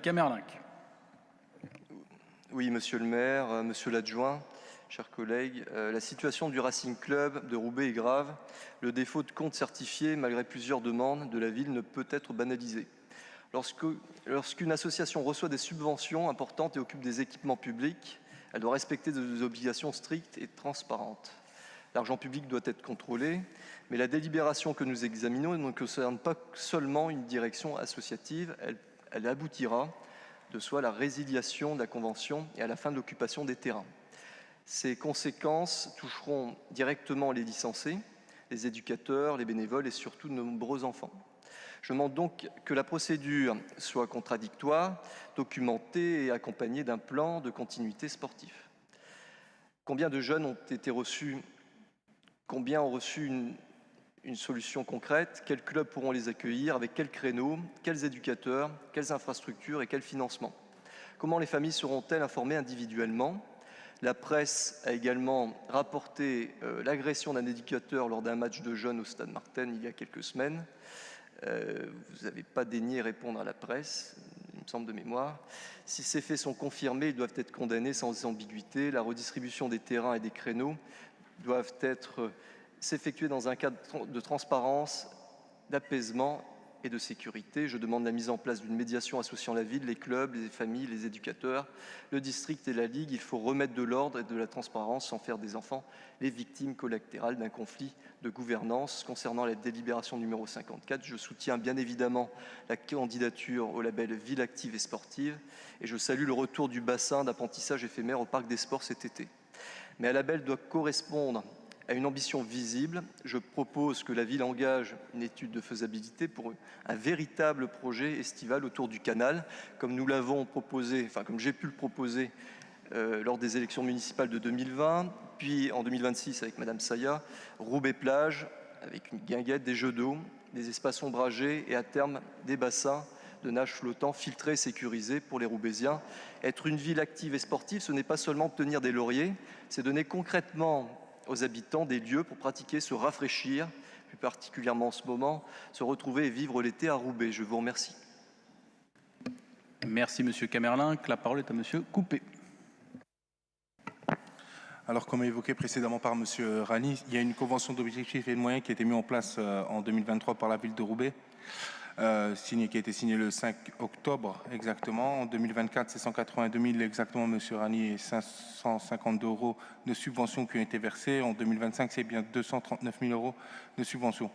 Camerlinck. Oui, monsieur le maire, monsieur l'adjoint, chers collègues, la situation du Racing Club de Roubaix est grave. Le défaut de compte certifié, malgré plusieurs demandes de la ville, ne peut être banalisé. Lorsqu'une association reçoit des subventions importantes et occupe des équipements publics, elle doit respecter des obligations strictes et transparentes. L'argent public doit être contrôlé, mais la délibération que nous examinons ne concerne pas seulement une direction associative, elle aboutira de soi à la résiliation de la convention et à la fin de l'occupation des terrains. Ces conséquences toucheront directement les licenciés, les éducateurs, les bénévoles et surtout de nombreux enfants. Je demande donc que la procédure soit contradictoire, documentée et accompagnée d'un plan de continuité sportif. Combien de jeunes ont été reçus? Combien ont reçu une solution concrète? Quels clubs pourront les accueillir? Avec quels créneaux? Quels éducateurs? Quelles infrastructures et quels financements? Comment les familles seront-elles informées individuellement? La presse a également rapporté l'agression d'un éducateur lors d'un match de jeunes au Stade Martin il y a quelques semaines. Vous n'avez pas daigné répondre à la presse, il me semble de mémoire. Si ces faits sont confirmés, ils doivent être condamnés sans ambiguïté. La redistribution des terrains et des créneaux doivent s'effectuer dans un cadre de transparence, d'apaisement et de sécurité. Je demande la mise en place d'une médiation associant la ville, les clubs, les familles, les éducateurs, le district et la ligue. Il faut remettre de l'ordre et de la transparence sans faire des enfants les victimes collatérales d'un conflit de gouvernance. Concernant la délibération numéro 54, je soutiens bien évidemment la candidature au label Ville active et sportive et je salue le retour du bassin d'apprentissage éphémère au Parc des Sports cet été. Mais un label doit correspondre à une ambition visible. Je propose que la ville engage une étude de faisabilité pour un véritable projet estival autour du canal, comme nous l'avons proposé, comme j'ai pu le proposer lors des élections municipales de 2020, puis en 2026 avec Madame Saya, Roubaix-Plage, avec une guinguette, des jeux d'eau, des espaces ombragés et à terme des bassins de nage flottant, filtrés et sécurisés pour les Roubaisiens. Être une ville active et sportive, ce n'est pas seulement obtenir des lauriers, c'est donner concrètement aux habitants des lieux pour pratiquer, se rafraîchir, plus particulièrement en ce moment, se retrouver et vivre l'été à Roubaix. Je vous remercie. Merci Monsieur Camerlinck. La parole est à Monsieur Coupet. Alors, comme évoqué précédemment par Monsieur Rani, il y a une convention d'objectifs et de moyens qui a été mise en place en 2023 par la ville de Roubaix, qui a été signée le 5 octobre exactement. En 2024, c'est 182 000 exactement, Monsieur Rani, et 552 € de subventions qui ont été versées. En 2025, c'est bien 239 000 € de subventions.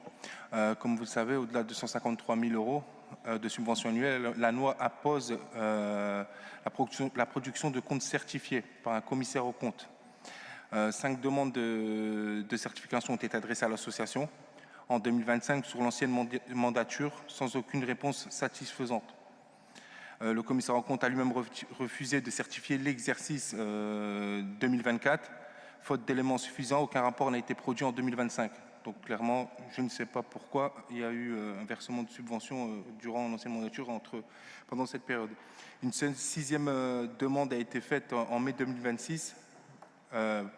Comme vous le savez, au-delà de 153 000 € de subventions annuelles, la loi impose la production de comptes certifiés par un commissaire aux comptes. 5 demandes de certification ont été adressées à l'association en 2025 sur l'ancienne mandature sans aucune réponse satisfaisante. Le commissaire aux comptes a lui-même refusé de certifier l'exercice 2024. Faute d'éléments suffisants, aucun rapport n'a été produit en 2025. Donc clairement, je ne sais pas pourquoi il y a eu un versement de subventions durant l'ancienne mandature pendant cette période. Une sixième demande a été faite en mai 2026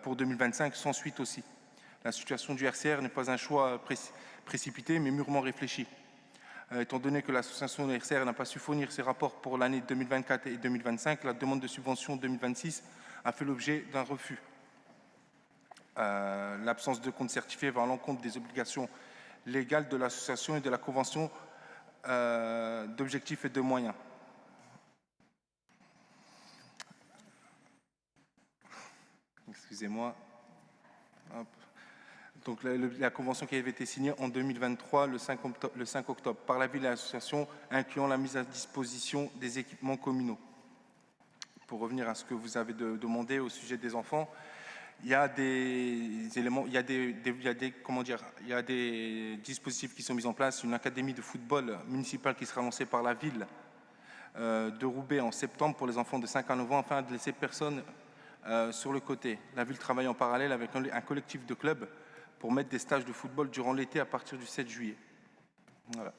pour 2025 sans suite aussi. La situation du RCR n'est pas un choix précipité, mais mûrement réfléchi. Étant donné que l'association de RCR n'a pas su fournir ses rapports pour l'année 2024 et 2025, la demande de subvention 2026 a fait l'objet d'un refus. L'absence de compte certifié va à l'encontre des obligations légales de l'association et de la convention d'objectifs et de moyens. Excusez-moi. Hop. Donc la convention qui avait été signée en 2023, le 5 octobre, par la ville et l'association, incluant la mise à disposition des équipements communaux. Pour revenir à ce que vous avez demandé au sujet des enfants, il y a des éléments, il y a des dispositifs qui sont mis en place, une académie de football municipale qui sera lancée par la ville de Roubaix en septembre pour les enfants de 5 à 9 ans, afin de laisser personne sur le côté. La ville travaille en parallèle avec un collectif de clubs pour mettre des stages de football durant l'été à partir du 7 juillet. Voilà.